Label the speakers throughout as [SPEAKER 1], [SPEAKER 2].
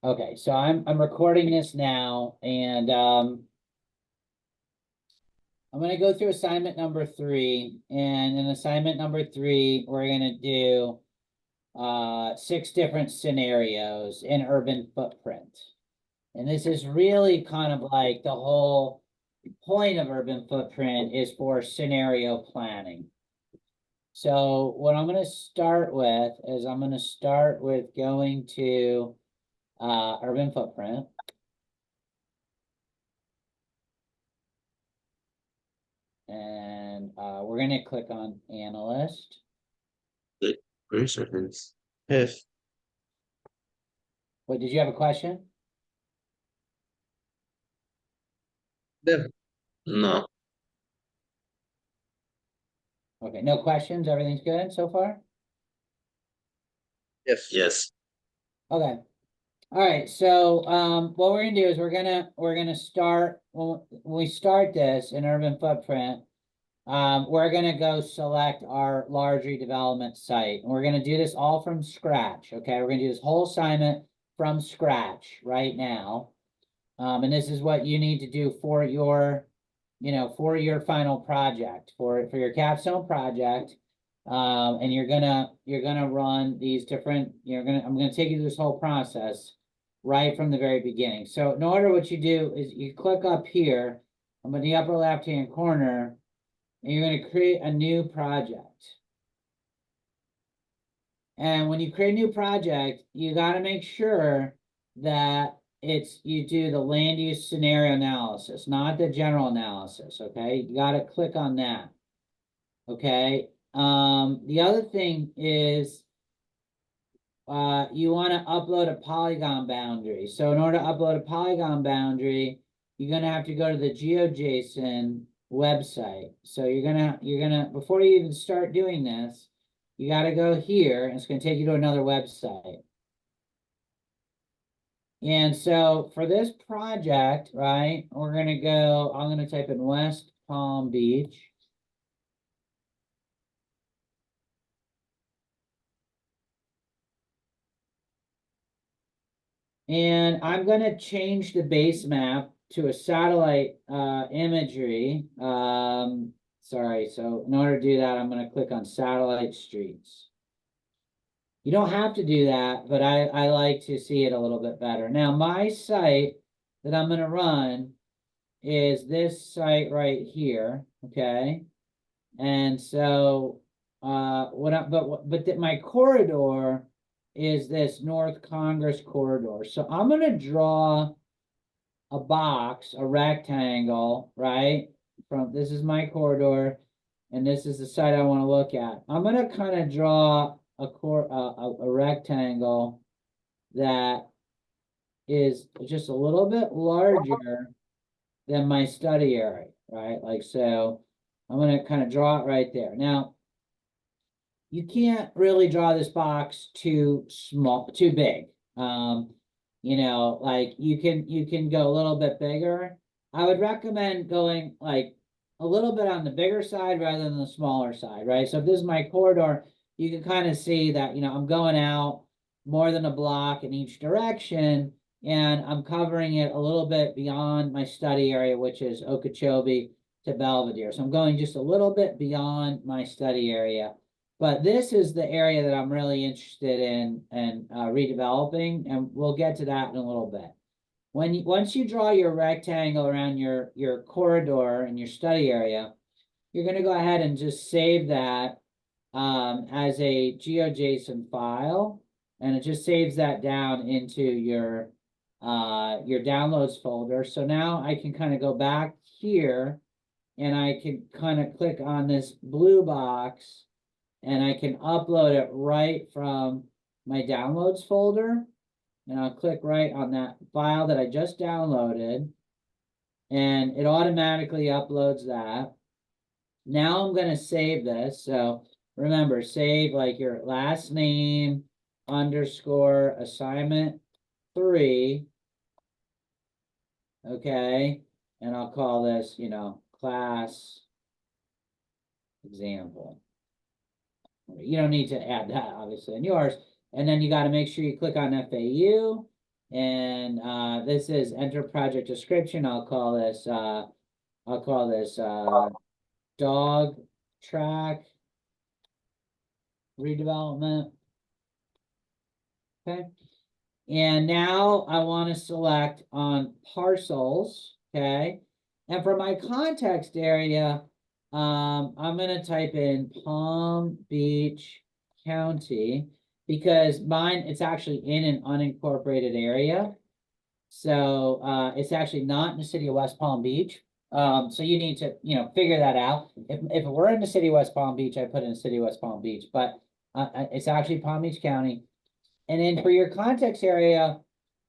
[SPEAKER 1] Okay, so I'm recording this now, and I'm gonna go through assignment number 3, and in assignment number 3, we're gonna do 6 different scenarios in Urban Footprint. And this is really kind of like the whole point of Urban Footprint is for scenario planning. So what I'm gonna start with is I'm gonna start with going to Urban Footprint. And we're gonna click on analyst.
[SPEAKER 2] Wait, wait seconds. Yes.
[SPEAKER 1] What, did you have a question?
[SPEAKER 2] Yeah. No.
[SPEAKER 1] Okay, no questions, everything's good so far?
[SPEAKER 2] Yes. Yes.
[SPEAKER 1] Okay, all right, so what we're gonna do is we're gonna start, when we start this in Urban Footprint, we're gonna go select our large redevelopment site, and we're gonna do this all from scratch, okay? We're gonna do this whole assignment from scratch right now. And this is what you need to do for your, for your final project, for your capstone project. And you're gonna run these different, I'm gonna take you through this whole process right from the very beginning. So in order, what you do is you click up here in the upper left-hand corner, and you're gonna create a new project. And when you create a new project, you gotta make sure that you do the land use scenario analysis, not the general analysis, okay? You gotta click on that, okay? The other thing is, you wanna upload a polygon boundary. So in order to upload a polygon boundary, you're gonna have to go to the GeoJSON website. So before you even start doing this, you gotta go here, and it's gonna take you to another website. And so for this project, right, I'm gonna type in West Palm Beach. And I'm gonna change the base map to a satellite imagery. Sorry, so in order to do that, I'm gonna click on satellite streets. You don't have to do that, but I like to see it a little bit better. Now, my site that I'm gonna run is this site right here, okay? And so, my corridor is this North Congress corridor. So I'm gonna draw a box, a rectangle, right? This is my corridor, and this is the site I want to look at. I'm gonna kind of draw a rectangle that is just a little bit larger than my study area, right? Like so, I'm gonna kind of draw it right there. Now, you can't really draw this box too small, too big. Like you can go a little bit bigger. I would recommend going like a little bit on the bigger side rather than the smaller side, right? So if this is my corridor, you can kind of see that, I'm going out more than a block in each direction, and I'm covering it a little bit beyond my study area, which is Okeechobee to Belvedere. So I'm going just a little bit beyond my study area. But this is the area that I'm really interested in and redeveloping, and we'll get to that in a little bit. Once you draw your rectangle around your corridor and your study area, you're going to go ahead and just save that as a GeoJSON file, and it just saves that down into your downloads folder. So now I can kind of go back here, and I can kind of click on this blue box, and I can upload it right from my downloads folder. And I'll click right on that file that I just downloaded, and it automatically uploads that. Now I'm going to save this. So remember, save like your last name underscore assignment 3. Okay. And I'll call this, class example. You don't need to add that, obviously, in yours. And then you got to make sure you click on FAU. And this is enter project description. I'll call this dog track redevelopment. Okay. And now I want to select on parcels, okay? And for my context area, I'm going to type in Palm Beach County because mine, it's actually in an unincorporated area. So it's actually not in the city of West Palm Beach. So you need to, figure that out. If it were in the city of West Palm Beach, I put in the city of West Palm Beach, but it's actually Palm Beach County. And then for your context area,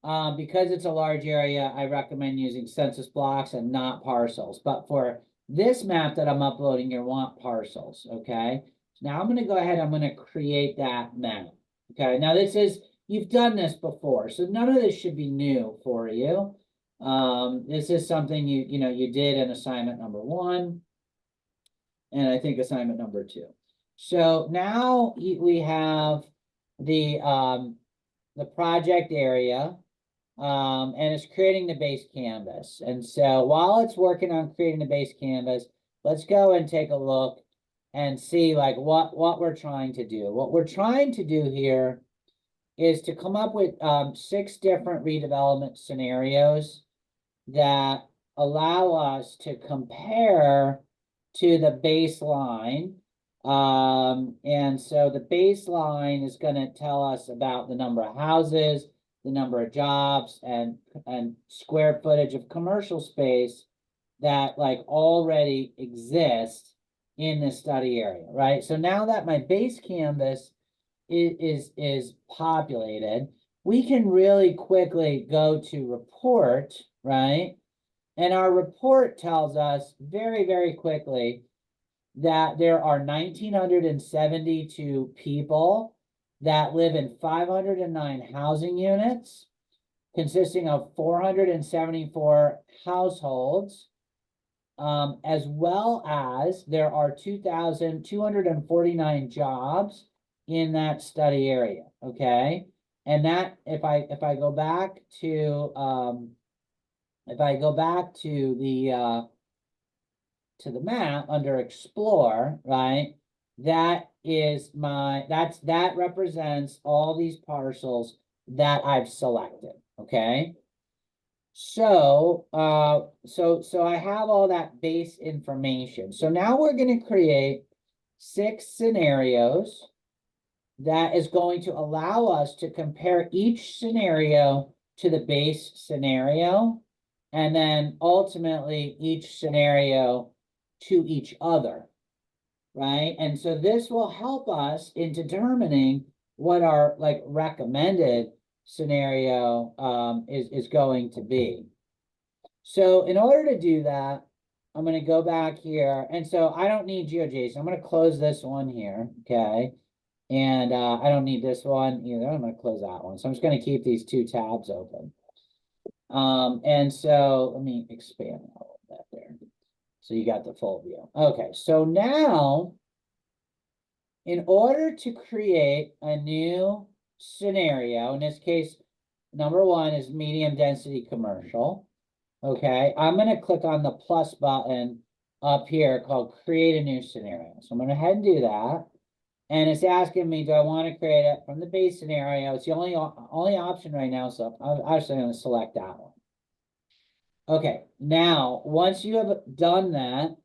[SPEAKER 1] because it's a large area, I recommend using census blocks and not parcels. But for this map that I'm uploading, you want parcels, okay? Now I'm going to go ahead, I'm going to create that map. Okay, now you've done this before, so none of this should be new for you. This is something you did in assignment number 1, and I think assignment number 2. So now we have the project area, and it's creating the base canvas. And so while it's working on creating the base canvas, let's go and take a look and see like what we're trying to do. What we're trying to do here is to come up with 6 different redevelopment scenarios that allow us to compare to the baseline. And so the baseline is going to tell us about the number of houses, the number of jobs, and square footage of commercial space that like already exists in the study area, right? So now that my base canvas is populated, we can really quickly go to report, right? And our report tells us very, very quickly that there are 1,972 people that live in 509 housing units, consisting of 474 households, as well as there are 2,249 jobs in that study area. Okay, and that if I go back to the map under explore, right? That represents all these parcels that I've selected. Okay. So I have all that base information. So now we're going to create 6 scenarios that is going to allow us to compare each scenario to the base scenario, and then ultimately each scenario to each other, right? And so this will help us in determining what our like recommended scenario is going to be. So in order to do that, I'm going to go back here. And so I don't need GeoJSON. I'm going to close this one here, okay? And I don't need this one either. I'm going to close that one. So I'm just going to keep these 2 tabs open. And so let me expand a little bit there. So you got the full view. Okay, so now in order to create a new scenario, in this case, number 1 is medium density commercial. Okay, I'm going to click on the plus button up here called create a new scenario. So I'm going to head and do that. And it's asking me, do I want to create it from the base scenario? It's the only option right now, so I'm actually going to select that one. Okay, now, once you have done that,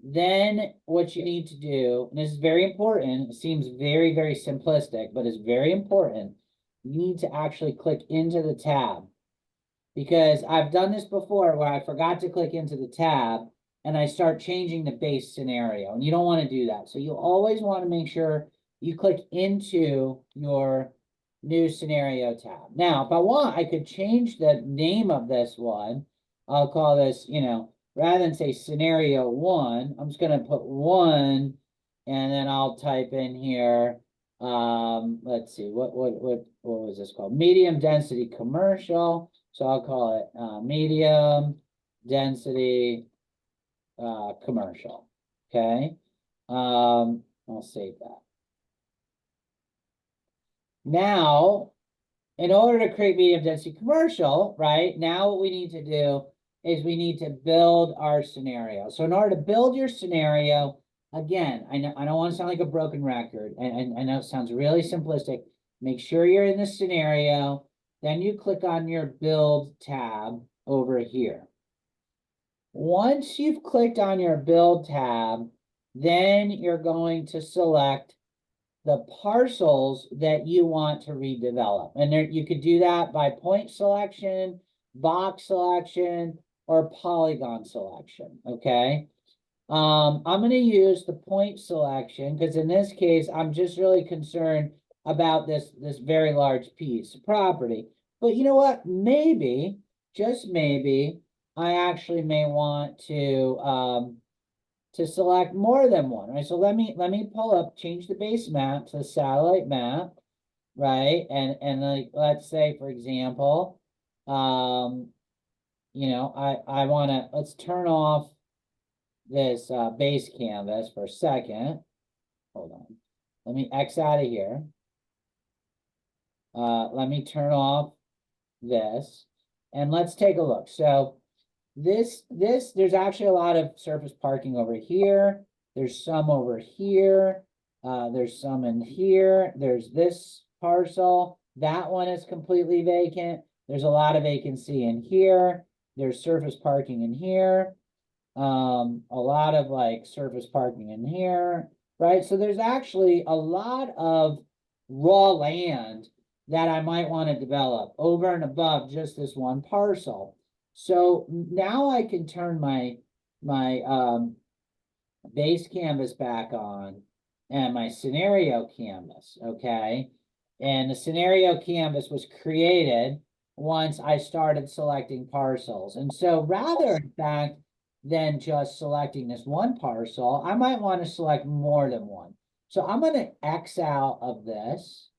[SPEAKER 1] then what you need to do, and this is very important, it seems very, very simplistic, but it's very important. You need to actually click into the tab, because I've done this before where I forgot to click into the tab and I start changing the base scenario, and you don't want to do that. So you always want to make sure you click into your new scenario tab. Now, if I want, I could change the name of this one. I'll call this, rather than say scenario 1, I'm just going to put 1, and then I'll type in here, let's see, what was this called? Medium density commercial. So I'll call it medium density commercial. Okay. I'll save that. Now, in order to create medium density commercial, right? Now what we need to do is we need to build our scenario. So in order to build your scenario, again, I know I don't want to sound like a broken record, and I know it sounds really simplistic. Make sure you're in the scenario, then you click on your build tab over here. Once you've clicked on your build tab, then you're going to select the parcels that you want to redevelop. And there, you could do that by point selection, box selection, or polygon selection, okay? I'm going to use the point selection because in this case, I'm just really concerned about this very large piece of property. But you know what? Maybe, just maybe, I actually may want to select more than one, right? So let me pull up, change the base map to satellite map, right? And like, let's say, for example, you know, I want to, let's turn off this base canvas for a second. Hold on. Let me X out of here. Let me turn off this and let's take a look. So there's actually a lot of surface parking over here. There's some over here. There's some in here. There's this parcel. That one is completely vacant. There's a lot of vacancy in here. There's surface parking in here. A lot of like surface parking in here, right? So there's actually a lot of raw land that I might want to develop over and above just this one parcel. So now I can turn my base canvas back on and my scenario canvas, okay? And the scenario canvas was created once I started selecting parcels. And so rather, in fact, than just selecting this one parcel, I might want to select more than one. So I'm going to X out of this,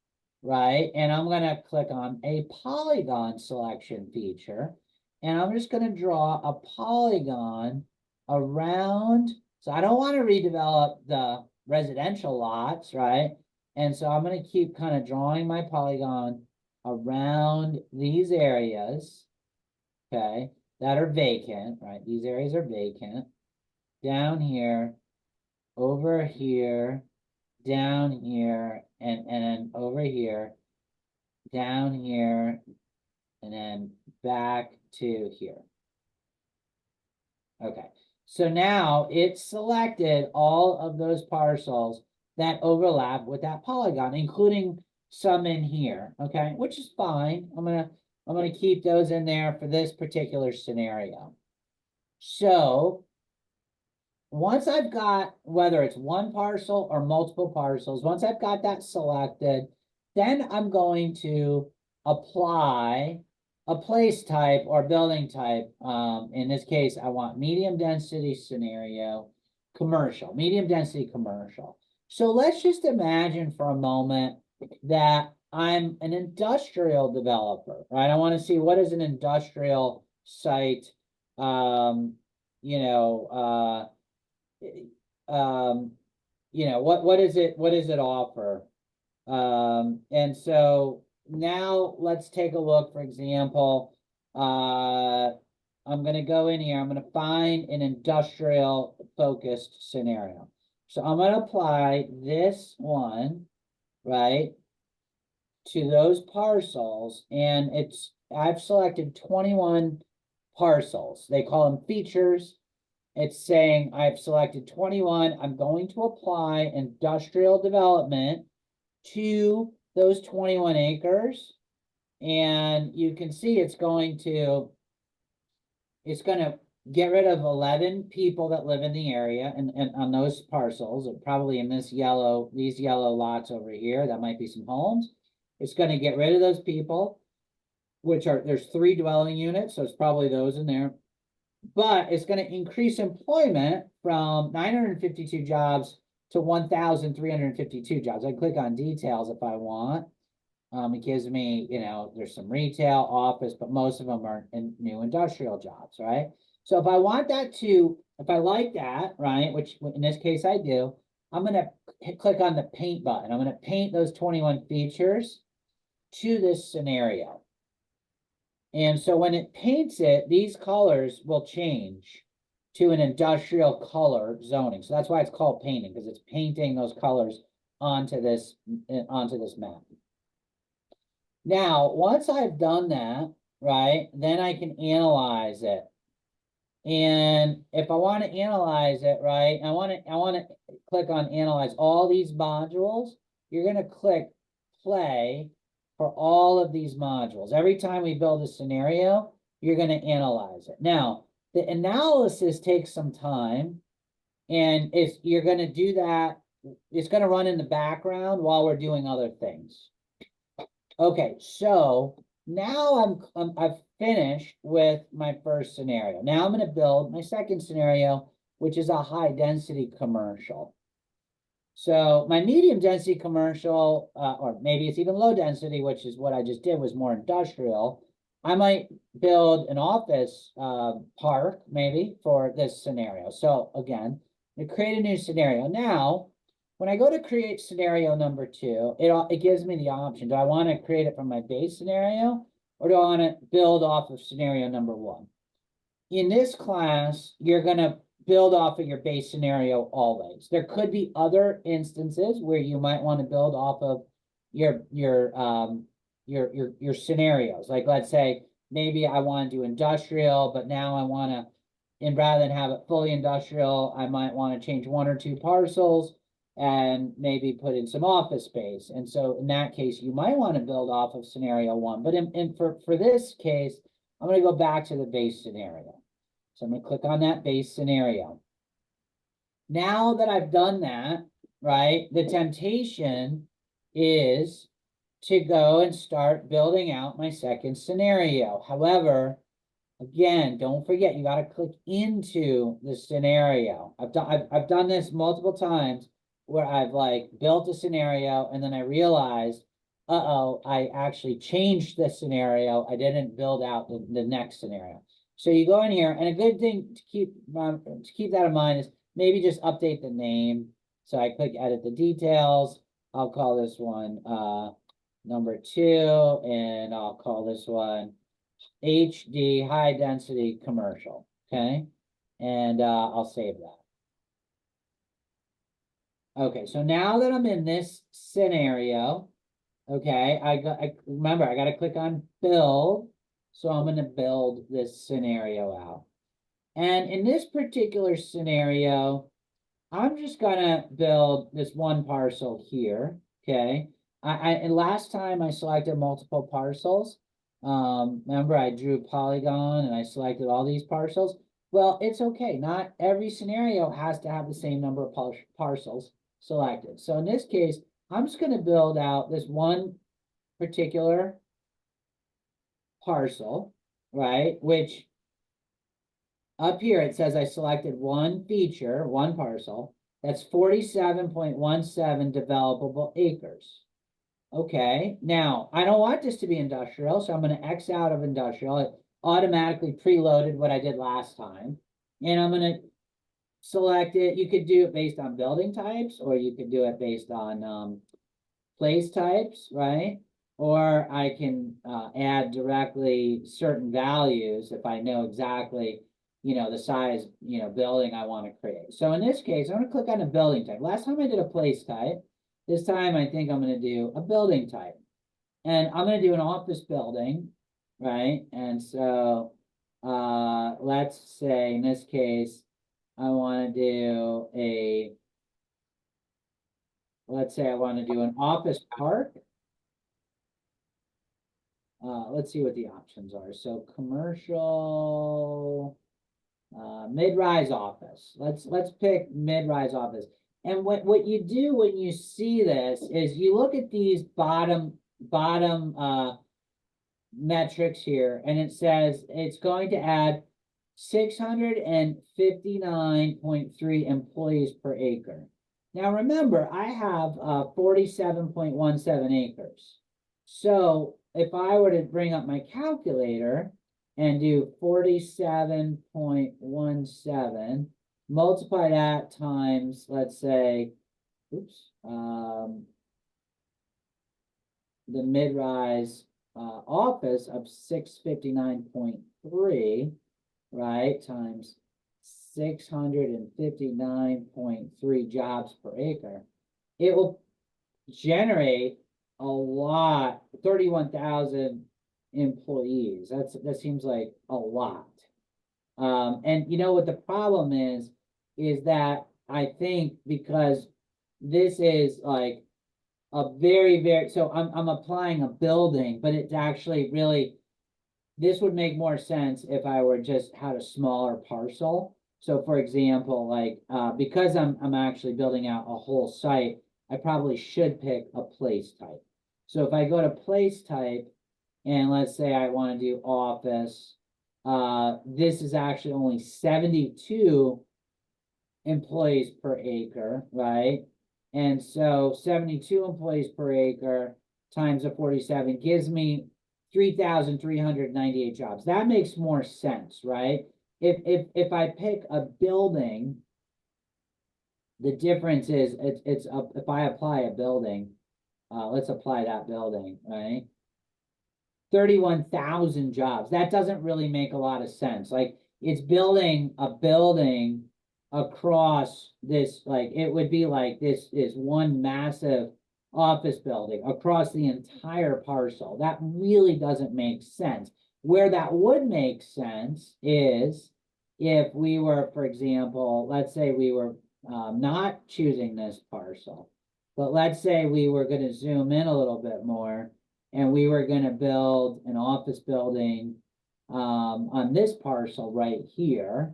[SPEAKER 1] right? And I'm going to click on a polygon selection feature. And I'm just going to draw a polygon around. So I don't want to redevelop the residential lots, right? And so I'm going to keep kind of drawing my polygon around these areas, okay, that are vacant, right? These areas are vacant. Down here, over here, down here, and then over here, down here, and then back to here. Okay, so now it's selected all of those parcels that overlap with that polygon, including some in here, okay, which is fine. I'm gonna keep those in there for this particular scenario. So once I've got, whether it's one parcel or multiple parcels, once I've got that selected, then I'm going to apply a place type or building type. In this case, I want medium density scenario, commercial, medium density commercial. So let's just imagine for a moment that I'm an industrial developer, right? I want to see what is an industrial site, you know, what is it, what does it offer? And so now let's take a look, for example, I'm going to go in here, I'm going to find an industrial focused scenario. So I'm going to apply this one, right, to those parcels, and I've selected 21 parcels. They call them features. It's saying I've selected 21. I'm going to apply industrial development to those 21 acres. And you can see it's going to get rid of 11 people that live in the area and on those parcels, and probably in these yellow lots over here, that might be some homes. It's going to get rid of those people, there's 3 dwelling units, so it's probably those in there. But it's going to increase employment from 952 jobs to 1,352 jobs. I click on details if I want. It gives me, there's some retail, office, but most of them are in new industrial jobs, right? So if I like that, right, which in this case I do, I'm going to click on the paint button. I'm going to paint those 21 features. to this scenario. And so when it paints it, these colors will change to an industrial color zoning. So that's why it's called painting, because it's painting those colors onto this map. Now, once I've done that, right, then I can analyze it. And if I want to analyze it, right, I want to click on analyze all these modules. You're going to click play for all of these modules. Every time we build a scenario, you're going to analyze it. Now, the analysis takes some time, and you're going to do that. It's going to run in the background while we're doing other things. Okay, so now I've finished with my first scenario. Now I'm going to build my second scenario, which is a high density commercial. So my medium density commercial, or maybe it's even low density, which is what I just did, was more industrial. I might build an office park maybe for this scenario. So again, we create a new scenario. Now, when I go to create scenario number 2, it gives me the option. Do I want to create it from my base scenario, or do I want to build off of scenario number 1? In this class, you're going to build off of your base scenario always. There could be other instances where you might want to build off of your scenarios. Like, let's say maybe I want to do industrial, but now I want to, and rather than have it fully industrial, I might want to change 1 or 2 parcels and maybe put in some office space. And so in that case, you might want to build off of scenario 1. But for this case, I'm going to go back to the base scenario. So I'm going to click on that base scenario. Now that I've done that, right, the temptation is to go and start building out my second scenario. However, again, don't forget, you got to click into the scenario. I've done this multiple times where I've like built a scenario and then I realized, I actually changed the scenario. I didn't build out the next scenario. So you go in here, and a good thing to keep that in mind is maybe just update the name. So I click edit the details. I'll call this one number 2, and I'll call this one HD high density commercial. Okay, and I'll save that. Okay, so now that I'm in this scenario, okay, remember I got to click on build. So I'm going to build this scenario out. And in this particular scenario, I'm just going to build this one parcel here. Okay. And last time I selected multiple parcels. Remember, I drew a polygon and I selected all these parcels. Well, it's okay. Not every scenario has to have the same number of parcels selected. So in this case, I'm just going to build out this one particular parcel, right? Which up here it says I selected one feature, one parcel. That's 47.17 developable acres. Okay, now I don't want this to be industrial, so I'm going to X out of industrial. It automatically preloaded what I did last time. And I'm going to select it. You could do it based on building types, or you could do it based on place types, right? Or I can add directly certain values if I know exactly, the size, building I want to create. So in this case, I'm going to click on a building type. Last time I did a place type. This time I think I'm going to do a building type. And I'm going to do an office building, right? And so let's say in this case, I want to do let's say I want to do an office park. Let's see what the options are. So commercial, mid-rise office. Let's pick mid-rise office. And what you do when you see this is you look at these bottom metrics here, and it says it's going to add 659.3 employees per acre. Now remember, I have 47.17 acres. So if I were to bring up my calculator and do 47.17, multiply that times, let's say, the mid-rise office of 659.3, right, times 659.3 jobs per acre, it will generate a lot, 31,000 employees. That seems like a lot. And you know what the problem is that I think because this is like a very, so I'm applying a building, but it's actually really, this would make more sense if I were just had a smaller parcel. So for example, like, because I'm actually building out a whole site, I probably should pick a place type. So if I go to place type, and let's say I want to do office, this is actually only 72 employees per acre, right? And so 72 employees per acre times a 47 gives me 3,398 jobs. That makes more sense, right? If I pick a building, the difference is it's if I apply a building, let's apply that building, right? 31,000 jobs. That doesn't really make a lot of sense. Like, it's building a building across this, like, it would be like this is one massive office building across the entire parcel. That really doesn't make sense. Where that would make sense is if we were, for example, let's say we were not choosing this parcel, but let's say we were going to zoom in a little bit more and we were going to build an office building on this parcel right here.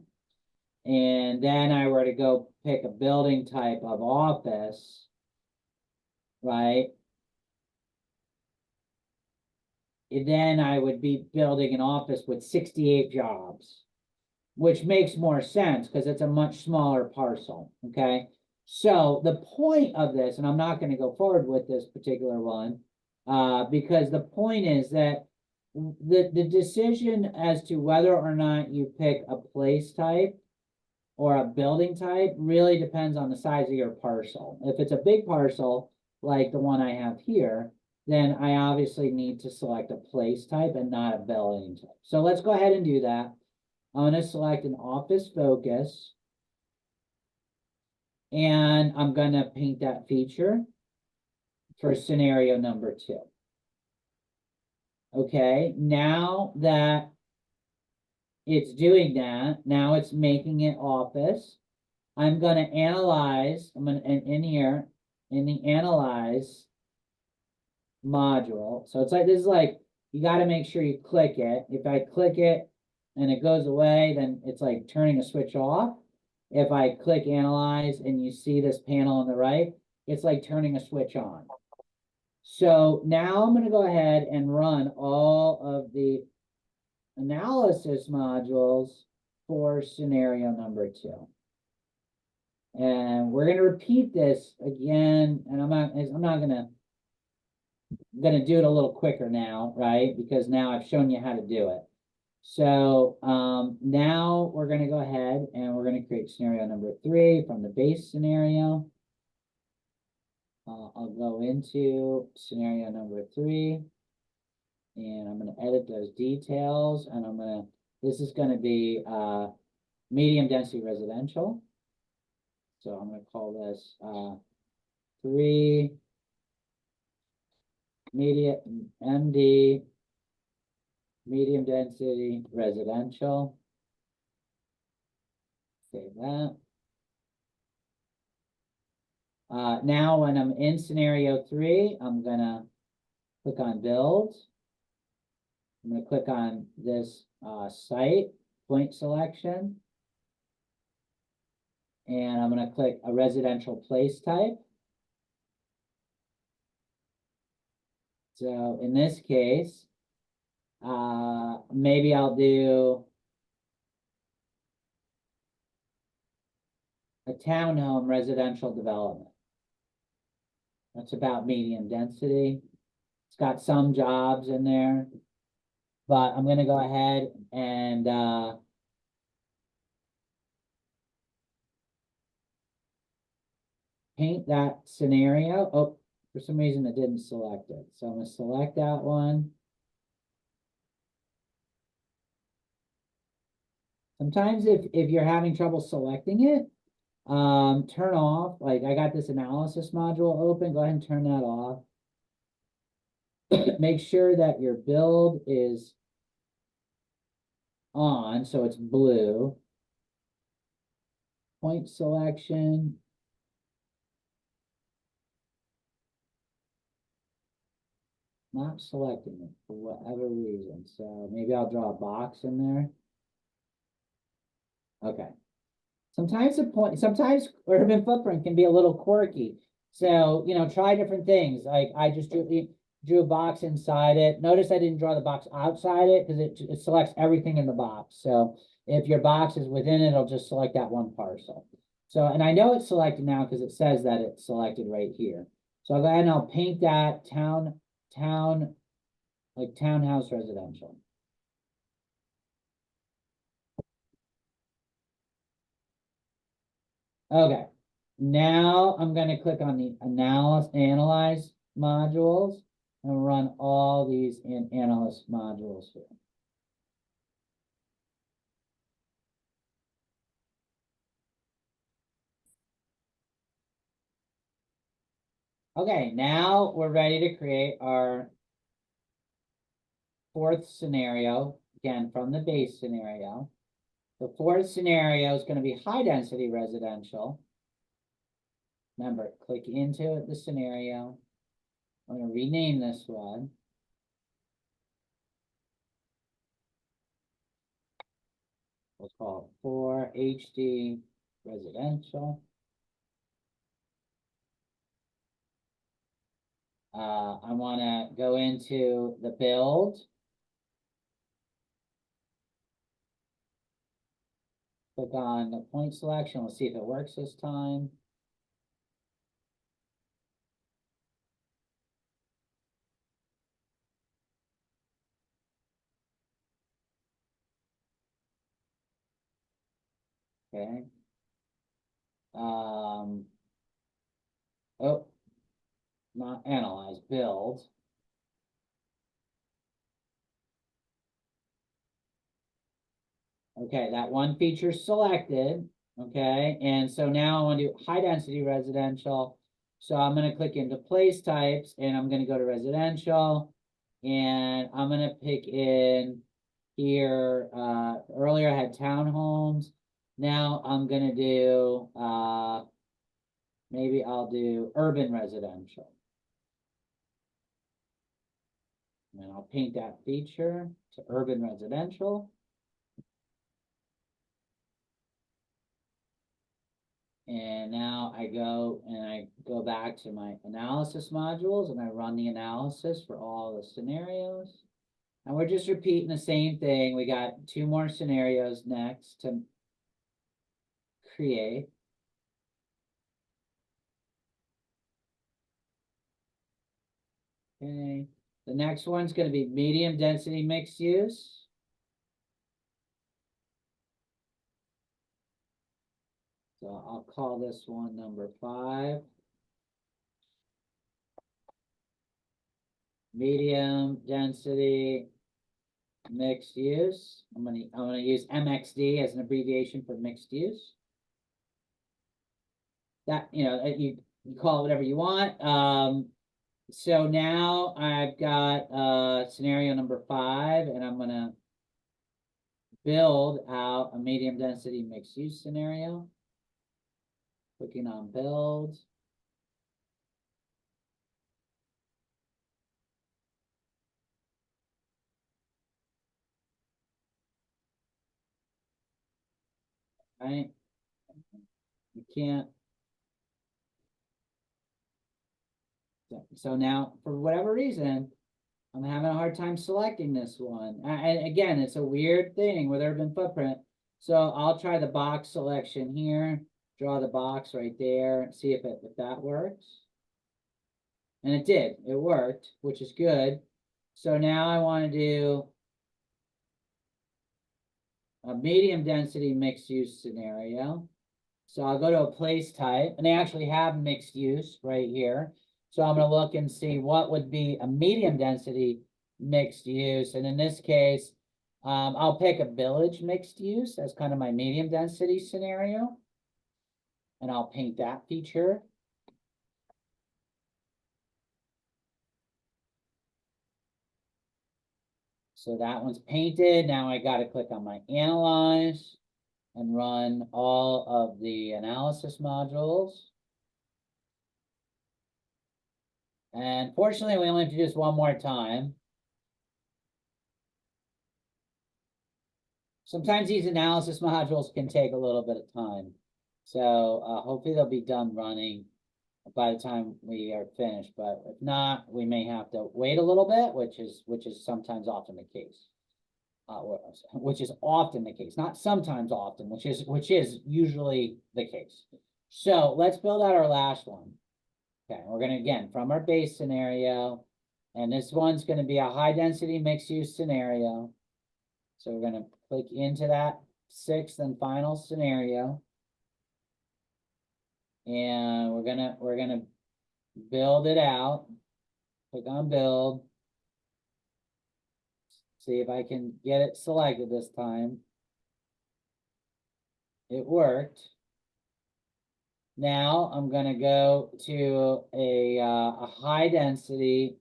[SPEAKER 1] And then I were to go pick a building type of office, right? And then I would be building an office with 68 jobs, which makes more sense because it's a much smaller parcel, okay? So the point of this, and I'm not going to go forward with this particular one, because the point is that the decision as to whether or not you pick a place type or a building type really depends on the size of your parcel. If it's a big parcel, like the one I have here, then I obviously need to select a place type and not a building type. So let's go ahead and do that. I'm going to select an office focus. And I'm going to paint that feature for scenario number 2. Okay, now that it's doing that, now it's making it office. I'm going to analyze, I'm going to, in here, in the analyze module. So it's like, this is like, you got to make sure you click it. If I click it and it goes away, then it's like turning a switch off. If I click analyze and you see this panel on the right, it's like turning a switch on. So now I'm going to go ahead and run all of the analysis modules for scenario number 2. And we're going to repeat this again, and I'm not going to do it a little quicker now, right? Because now I've shown you how to do it. So now we're going to go ahead and we're going to create scenario number 3 from the base scenario. I'll go into scenario number 3 and I'm going to edit those details, and I'm going to, this is going to be medium density residential. So I'm going to call this 3 MD medium density residential. Save that. Now when I'm in scenario 3, I'm gonna click on build. I'm gonna click on this site point selection. And I'm gonna click a residential place type. So in this case, maybe I'll do a townhome residential development. That's about medium density. It's got some jobs in there, but I'm gonna go ahead and paint that scenario. Oh, For some reason, it didn't select it. So I'm gonna select that one. Sometimes if you're having trouble selecting it, turn off, like I got this analysis module open, go ahead and turn that off. Make sure that your build is on, so it's blue. Point selection. Not selecting it for whatever reason, so maybe I'll draw a box in there. Okay. Sometimes urban footprint can be a little quirky. So, try different things. Like I just drew a box inside it. Notice I didn't draw the box outside it because it selects everything in the box. So if your box is within it, it'll just select that one parcel. So, and I know it's selected now because it says that it's selected right here. So I'll go ahead and I'll paint that like townhouse residential. Okay, now I'm gonna click on the analyze modules and run all these in analyst modules here. Okay, now we're ready to create our fourth scenario, again, from the base scenario. The fourth scenario is going to be high density residential. Remember, click into the scenario. I'm going to rename this one. We'll call it 4 HD residential. I want to go into the build. Click on the point selection. We'll see if it works this time. Okay. Oh, not analyze, build. Okay, that one feature selected. Okay, and so now I want to do high density residential. So I'm going to click into place types and I'm going to go to residential and I'm going to pick in here. Earlier I had townhomes. Now I'm going to do, maybe I'll do urban residential. And I'll paint that feature to urban residential. And now I go back to my analysis modules and I run the analysis for all the scenarios. And we're just repeating the same thing. We got 2 more scenarios next to create. Okay. The next one's going to be medium density mixed use. So I'll call this one number 5. Medium density mixed use. I'm gonna use MXD as an abbreviation for mixed use. That you call it whatever you want. So now I've got scenario number 5, and I'm gonna build out a medium density mixed use scenario. Clicking on build. Right? You can't. So now, for whatever reason, I'm having a hard time selecting this one. And again, it's a weird thing with Urban Footprint. So I'll try the box selection here, draw the box right there, and see if that works. And it did, it worked, which is good. So now I want to do a medium density mixed use scenario. So I'll go to a place type, and they actually have mixed use right here. So I'm gonna look and see what would be a medium density mixed use, and in this case, I'll pick a village mixed use as kind of my medium density scenario. And I'll paint that feature. So that one's painted. Now I got to click on my analyze and run all of the analysis modules. And fortunately, we only have to do this one more time. Sometimes these analysis modules can take a little bit of time. So hopefully they'll be done running by the time we are finished. But if not, we may have to wait a little bit, which is sometimes often the case. Which is often the case, not sometimes often, which is usually the case. So let's build out our last one. Okay, we're gonna, again, from our base scenario, and this one's gonna be a high density mixed use scenario. So we're gonna click into that sixth and final scenario. And we're gonna build it out. Click on build. See if I can get it selected this time. It worked. Now I'm gonna go to a high density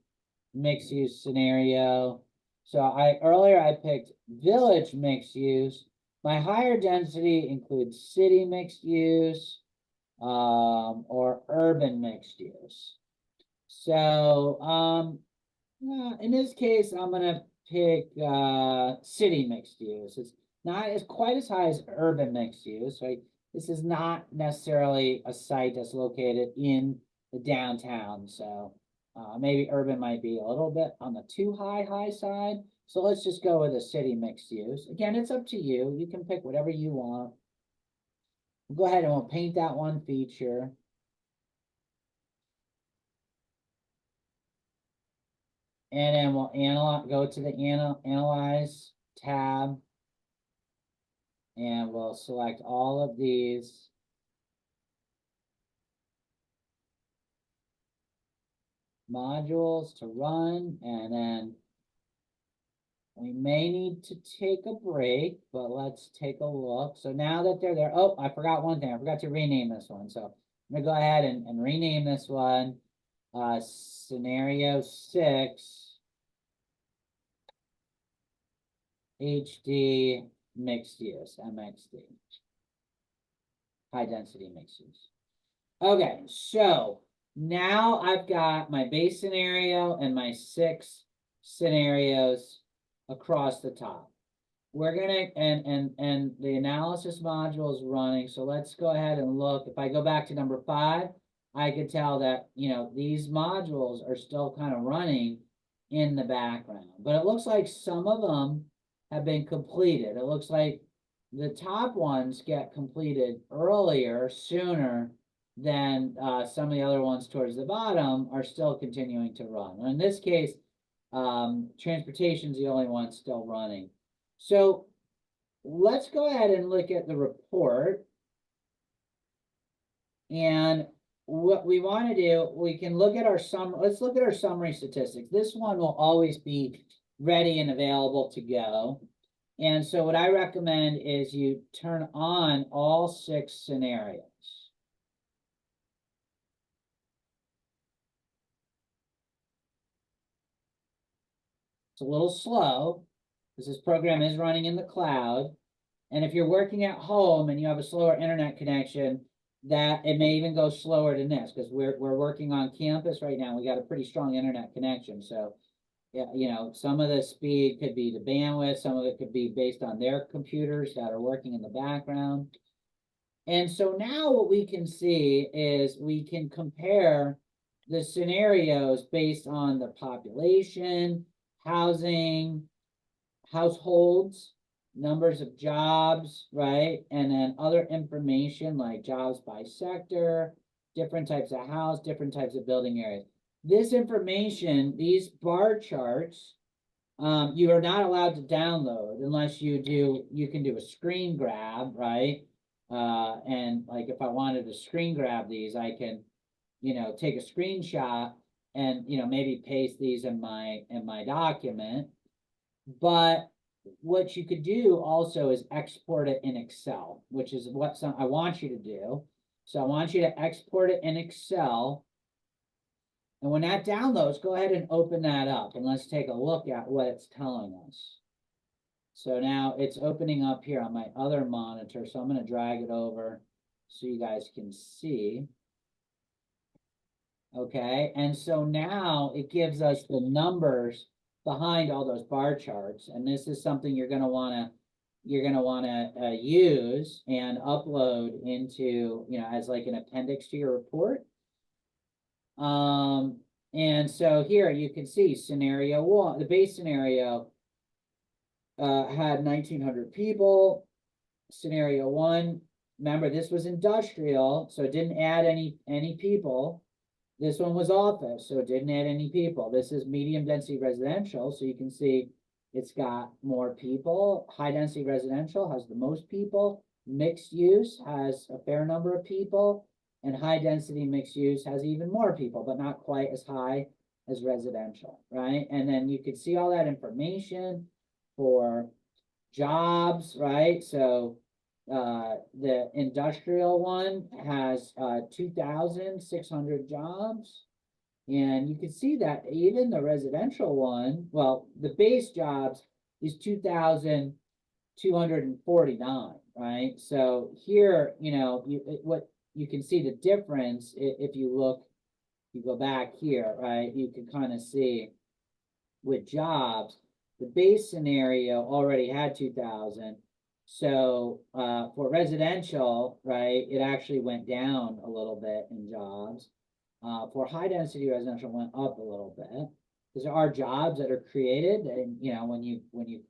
[SPEAKER 1] mixed use scenario. So earlier I picked village mixed use. My higher density includes city mixed use, or urban mixed use. So in this case, I'm gonna pick city mixed use. It's not as quite as high as urban mixed use, right? This is not necessarily a site that's located in the downtown, so maybe urban might be a little bit on the too high side. So let's just go with a city mixed use. Again, it's up to you. You can pick whatever you want. We'll go ahead and we'll paint that one feature. And then we'll go to the analyze tab. And we'll select all of these. Modules to run, and then we may need to take a break, but let's take a look. So now that they're there, oh, I forgot one thing. I forgot to rename this one. So I'm gonna go ahead and rename this one. Scenario 6 HD mixed use, MXD. High density mixed use. Okay, so now I've got my base scenario and my 6 scenarios across the top. We're gonna, and the analysis module is running. So let's go ahead and look. If I go back to number 5, I could tell that, these modules are still kind of running in the background, but it looks like some of them have been completed. It looks like the top ones get completed earlier, sooner than some of the other ones towards the bottom are still continuing to run. In this case, transportation is the only one still running. So let's go ahead and look at the report. And what we want to do, we can look at our let's look at our summary statistics. This one will always be ready and available to go. And so what I recommend is you turn on all 6 scenarios. It's a little slow because this program is running in the cloud. And if you're working at home and you have a slower internet connection, that it may even go slower than this, because we're working on campus right now. We got a pretty strong internet connection. So yeah, some of the speed could be the bandwidth, some of it could be based on their computers that are working in the background. And so now what we can see is we can compare the scenarios based on the population, housing, households, numbers of jobs, right? And then other information like jobs by sector, different types of house, different types of building areas. This information, these bar charts, you are not allowed to download unless you can do a screen grab, right? And like if I wanted to screen grab these, I can, take a screenshot and, maybe paste these in my document. But what you could do also is export it in Excel, which is what I want you to do. So I want you to export it in Excel. And when that downloads, go ahead and open that up and let's take a look at what it's telling us. So now it's opening up here on my other monitor. So I'm going to drag it over so you guys can see. Okay, and so now it gives us the numbers behind all those bar charts, and this is something you're gonna wanna use and upload into, as like an appendix to your report. And so here you can see scenario one, the base scenario had 1,900 people. Scenario one, remember this was industrial, so it didn't add any people. This one was office, so it didn't add any people. This is medium density residential, so you can see it's got more people. High density residential has the most people. Mixed use has a fair number of people, and high density mixed use has even more people, but not quite as high as residential, right? And then you can see all that information for jobs, right? So the industrial one has 2,600 jobs. And you can see that even the residential one, well, the base jobs is 2,249, right? So here, what you can see the difference if you look, you go back here, right? You can kind of see with jobs, the base scenario already had 2,000. So for residential, right, it actually went down a little bit in jobs. For high density residential went up a little bit because there are jobs that are created, and when you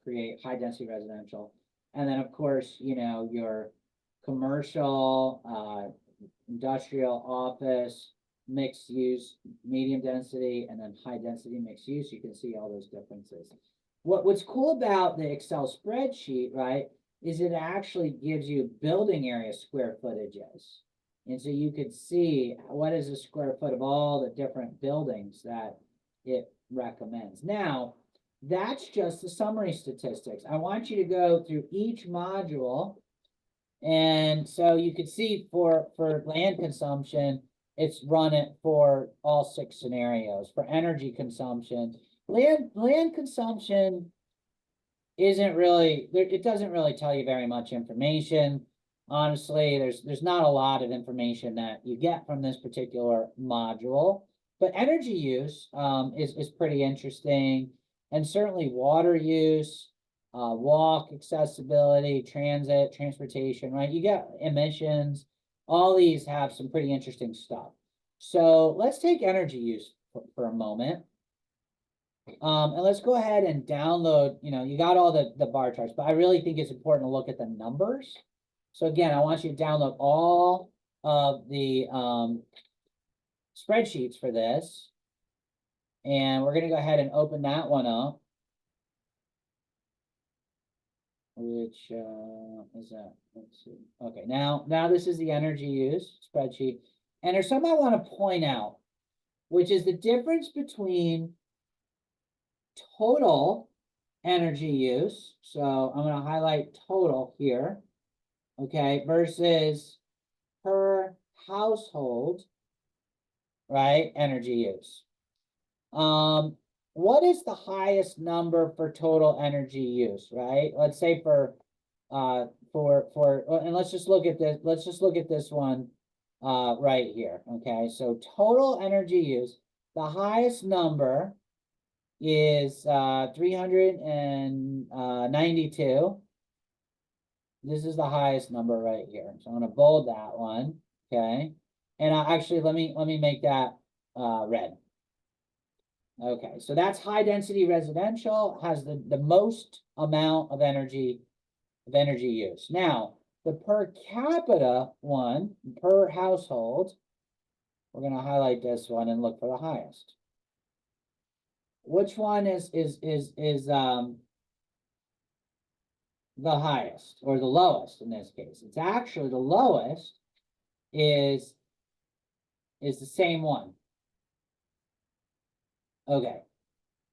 [SPEAKER 1] create high density residential, and then of course your commercial, industrial, office, mixed use, medium density, and then high density mixed use. You can see all those differences. What's cool about the Excel spreadsheet, right, is it actually gives you building area square footages. And so you could see what is the square foot of all the different buildings that it recommends. Now, that's just the summary statistics. I want you to go through each module. And so you could see for land consumption, it's run it for all 6 scenarios. For energy consumption, land consumption isn't really, it doesn't really tell you very much information. Honestly, there's not a lot of information that you get from this particular module, but energy use is pretty interesting, and certainly water use, walk accessibility, transportation, right? You get emissions, all these have some pretty interesting stuff. So let's take energy use for a moment. And let's go ahead and download, you got all the bar charts, but I really think it's important to look at the numbers. So again, I want you to download all of the spreadsheets for this. And we're going to go ahead and open that one up. Which is that? Let's see. Okay, now this is the energy use spreadsheet. And there's something I want to point out, which is the difference between total energy use. So I'm going to highlight total here. Okay, versus per household, right? Energy use. What is the highest number for total energy use, right? Let's say and let's just look at this. Let's just look at this one right here. Okay, so total energy use, the highest number is 392. This is the highest number right here. So I'm going to bold that one. Okay. And actually, let me make that red. Okay. So that's high density residential, has the most amount of energy use. Now, the per capita one, per household, we're going to highlight this one and look for the highest. Which one is the highest or the lowest in this case? It's actually the lowest is the same one. Okay,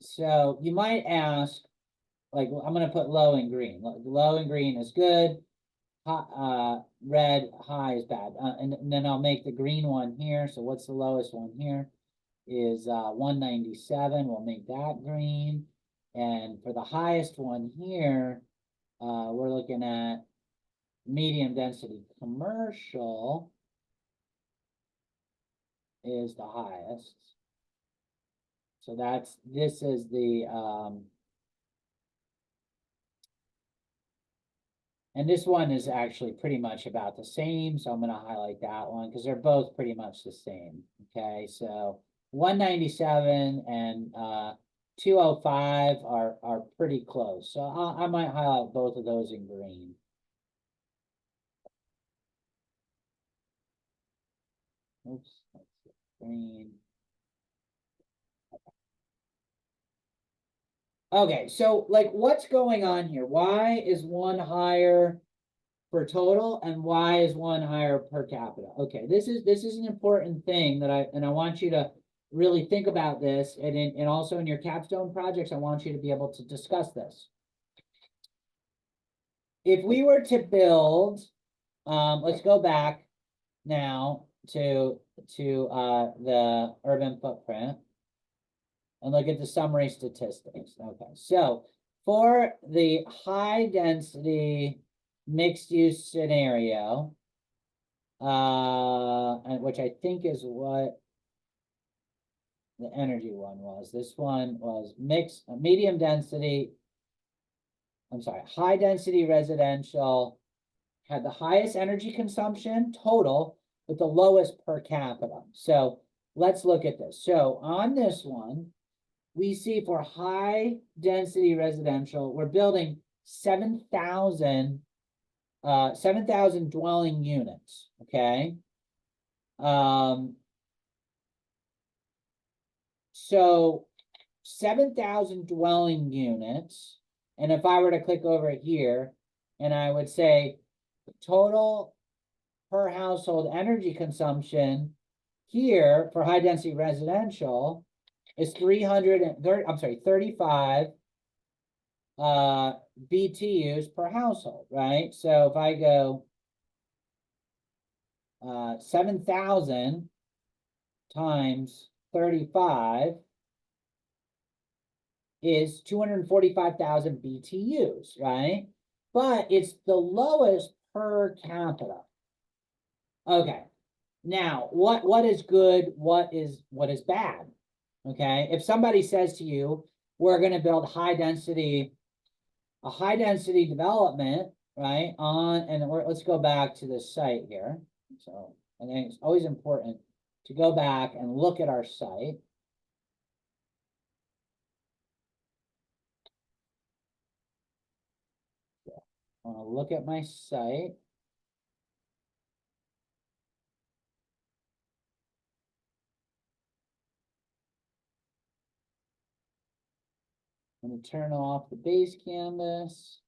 [SPEAKER 1] so you might ask, like, I'm gonna put low in green. Low in green is good. Red high is bad. And then I'll make the green one here. So what's the lowest one here? Is 197. We'll make that green. And for the highest one here, we're looking at medium density commercial is the highest. So this is the and this one is actually pretty much about the same, so I'm gonna highlight that one because they're both pretty much the same. Okay, so 197 and 205 are pretty close. So I might highlight both of those in green. Oops, that's green. Okay, so like what's going on here? Why is one higher for total and why is one higher per capita? Okay, this is an important thing that I want you to really think about this, and also in your capstone projects, I want you to be able to discuss this. If we were to build, let's go back now to the urban footprint and look at the summary statistics. Okay, so for the high density mixed use scenario, and which I think is what the energy one was. This one was medium density. I'm sorry, high density residential had the highest energy consumption total, but the lowest per capita. So let's look at this. So on this one, we see for high density residential, we're building 7,000 dwelling units. Okay. So 7,000 dwelling units. And if I were to click over here and I would say total per household energy consumption here for high density residential is 35 BTUs per household, right? So if I go 7,000 times 35 is 245,000 BTUs, right? But it's the lowest per capita. Okay, now what is good? What is bad? Okay, if somebody says to you, we're going to build a high density development, right? Let's go back to this site here. So I think it's always important to go back and look at our site. I want to look at my site. I'm going to turn off the base canvas.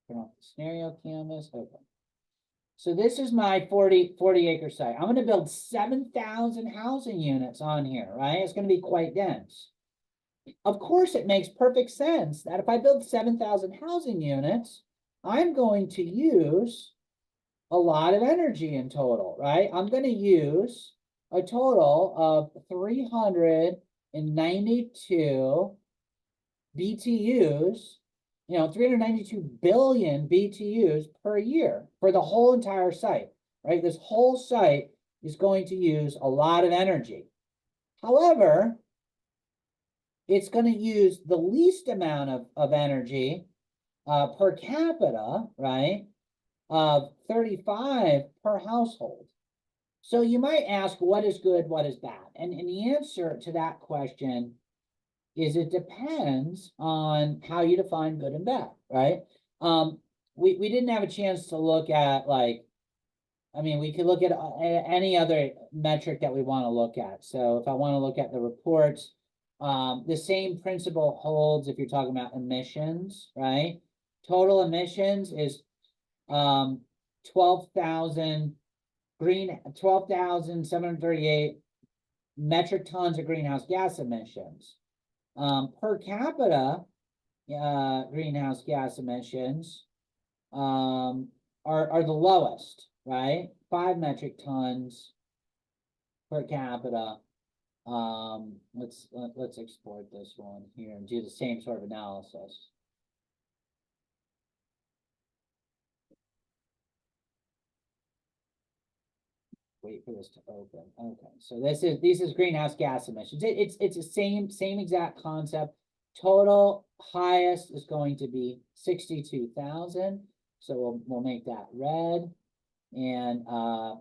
[SPEAKER 1] Turn off the scenario canvas. Okay. So this is my 40 acre site. I'm going to build 7,000 housing units on here, right? It's going to be quite dense. Of course, it makes perfect sense that if I build 7,000 housing units, I'm going to use a lot of energy in total, right? I'm going to use a total of 392 BTUs, 392 billion BTUs per year for the whole entire site, right? This whole site is going to use a lot of energy. However, it's going to use the least amount of energy per capita, right, of 35 per household. So you might ask, what is good, what is bad? And the answer to that question is it depends on how you define good and bad, right? We didn't have a chance to look at we could look at any other metric that we want to look at. So if I want to look at the reports, the same principle holds if you're talking about emissions, right? Total emissions is 12,738 metric tons of greenhouse gas emissions. Per capita, greenhouse gas emissions, are the lowest, right? 5 metric tons per capita. Let's export this one here and do the same sort of analysis. Wait for this to open. Okay, so this is greenhouse gas emissions. It's the same exact concept. Total highest is going to be 62,000. So we'll make that red. And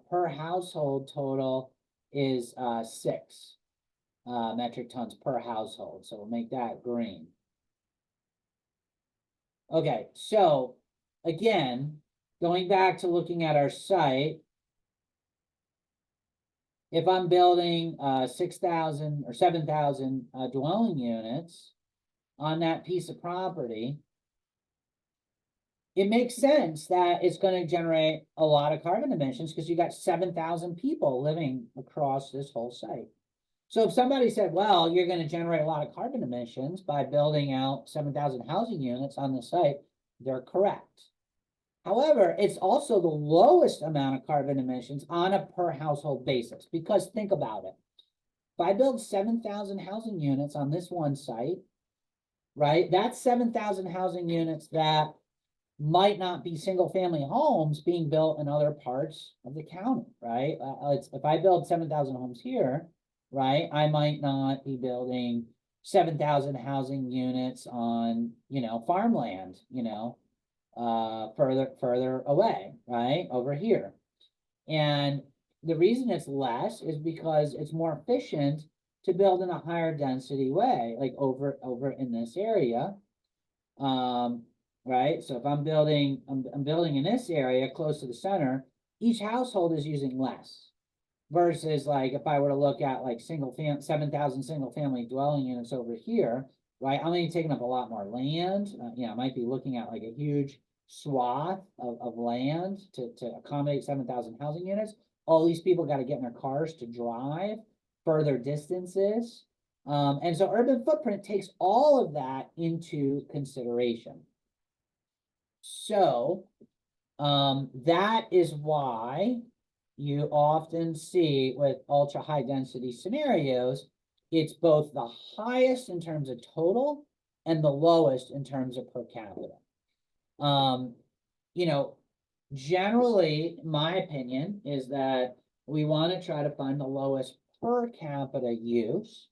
[SPEAKER 1] per household total is 6 metric tons per household. So we'll make that green. Okay, so again, going back to looking at our site, if I'm building 6,000 or 7,000 dwelling units on that piece of property, it makes sense that it's going to generate a lot of carbon emissions because you got 7,000 people living across this whole site. So if somebody said, well, you're going to generate a lot of carbon emissions by building out 7,000 housing units on the site, they're correct. However, it's also the lowest amount of carbon emissions on a per household basis, because think about it. If I build 7,000 housing units on this one site, right, that's 7,000 housing units that might not be single family homes being built in other parts of the county, right? If I build 7,000 homes here, right, I might not be building 7,000 housing units on, farmland, further away, right, over here. And the reason it's less is because it's more efficient to build in a higher density way, like over in this area. Right, so if I'm building in this area close to the center, each household is using less, versus like if I were to look at like 7,000 single family dwelling units over here, right, I'm only taking up a lot more land. I might be looking at like a huge swath of land to accommodate 7,000 housing units. All these people got to get in their cars to drive further distances. And so urban footprint takes all of that into consideration. So that is why you often see with ultra high density scenarios, it's both the highest in terms of total and the lowest in terms of per capita. Generally, my opinion is that we want to try to find the lowest per capita use.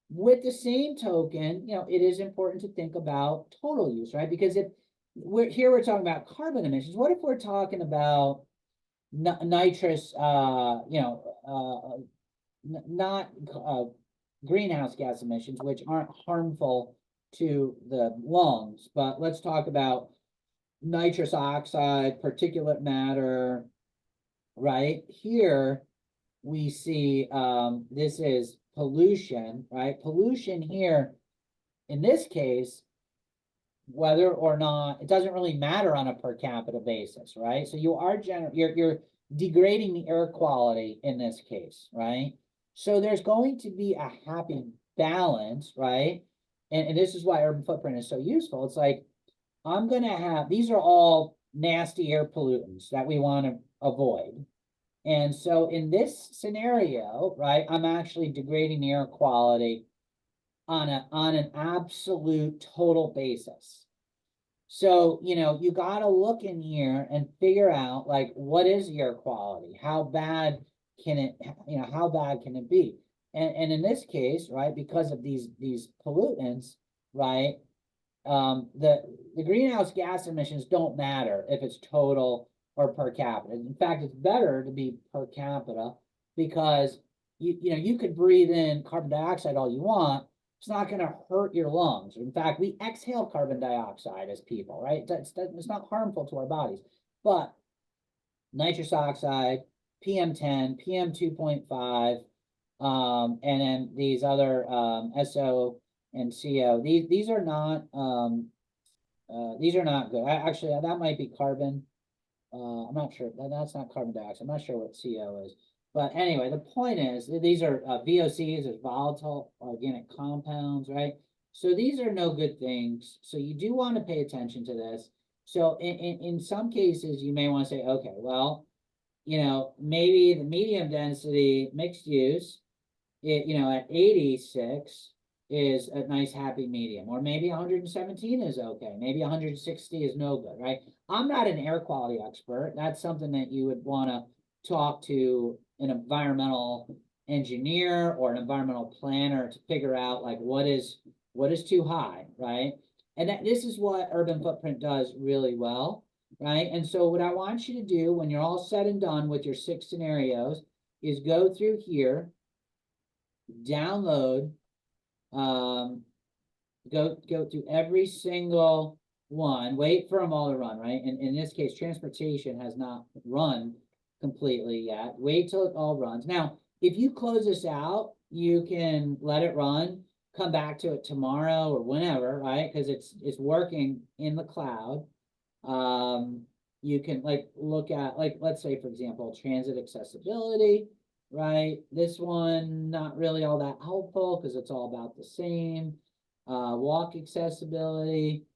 [SPEAKER 1] With the same token, it is important to think about total use, right? Because if we're talking about carbon emissions, what if we're talking about nitrous, not greenhouse gas emissions, which aren't harmful to the lungs, but let's talk about nitrous oxide, particulate matter, right? Here we see this is pollution, right? Pollution here, in this case, whether or not, it doesn't really matter on a per capita basis, right? So you are you're degrading the air quality in this case, right? So there's going to be a happy balance, right? And this is why urban footprint is so useful. It's like, I'm gonna have, these are all nasty air pollutants that we want to avoid. And so in this scenario, right, I'm actually degrading the air quality on an absolute total basis. So, you got to look in here and figure out, like, what is air quality? How bad can it, how bad can it be? And in this case, right, because of these pollutants, right, the greenhouse gas emissions don't matter if it's total or per capita. In fact, it's better to be per capita, because you could breathe in carbon dioxide all you want. It's not going to hurt your lungs. In fact, we exhale carbon dioxide as people, right? It's not harmful to our bodies. But nitrous oxide, PM10, PM2.5, and then these other SO and CO, these are not good. Actually, that might be carbon. I'm not sure. That's not carbon dioxide. I'm not sure what CO is. But anyway, the point is, these are VOCs, is volatile organic compounds, right? So these are no good things. So you do want to pay attention to this. So in some cases, you may want to say, okay, well, maybe the medium density mixed use, at 86 is a nice happy medium, or maybe 117 is okay. Maybe 160 is no good, right? I'm not an air quality expert. That's something that you would want to talk to an environmental engineer or an environmental planner to figure out like what is too high, right? And this is what Urban Footprint does really well, right? And so what I want you to do when you're all said and done with your 6 scenarios is go through here, download, go through every single one, wait for them all to run, right? And in this case, transportation has not run completely yet. Wait till it all runs. Now, if you close this out, you can let it run, come back to it tomorrow or whenever, right? Because it's working in the cloud. You can like look at, like, let's say, for example, transit accessibility, right? This one, not really all that helpful because it's all about the same. Walk accessibility.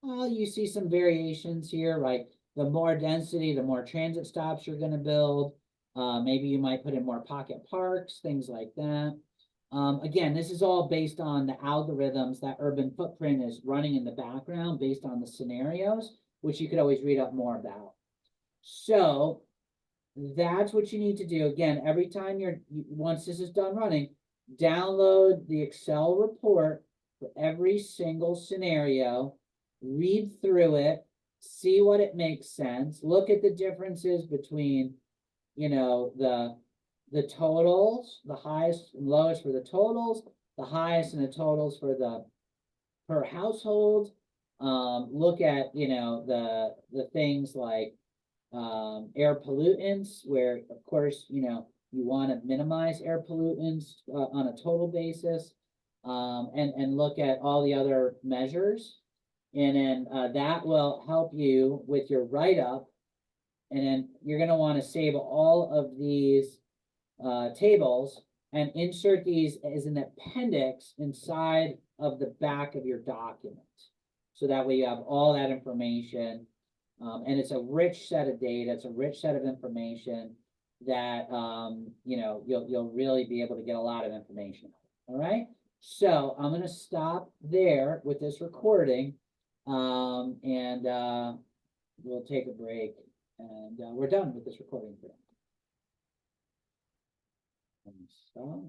[SPEAKER 1] You see some variations here, right? The more density, the more transit stops you're going to build. Maybe you might put in more pocket parks, things like that. Again, this is all based on the algorithms that Urban Footprint is running in the background based on the scenarios, which you could always read up more about. So that's what you need to do. Again, every time once this is done running, download the Excel report for every single scenario, read through it, see what it makes sense, look at the differences between, the totals, the highest and lowest for the totals, the highest and the totals for the per household. Look at, the things like air pollutants, where of course, you want to minimize air pollutants on a total basis, and look at all the other measures. And then that will help you with your write-up. And then you're going to want to save all of these tables and insert these as an appendix inside of the back of your document. So that way you have all that information. And it's a rich set of data, it's a rich set of information that you'll really be able to get a lot of information. All right. So I'm going to stop there with this recording, and we'll take a break, and we're done with this recording today. Stop.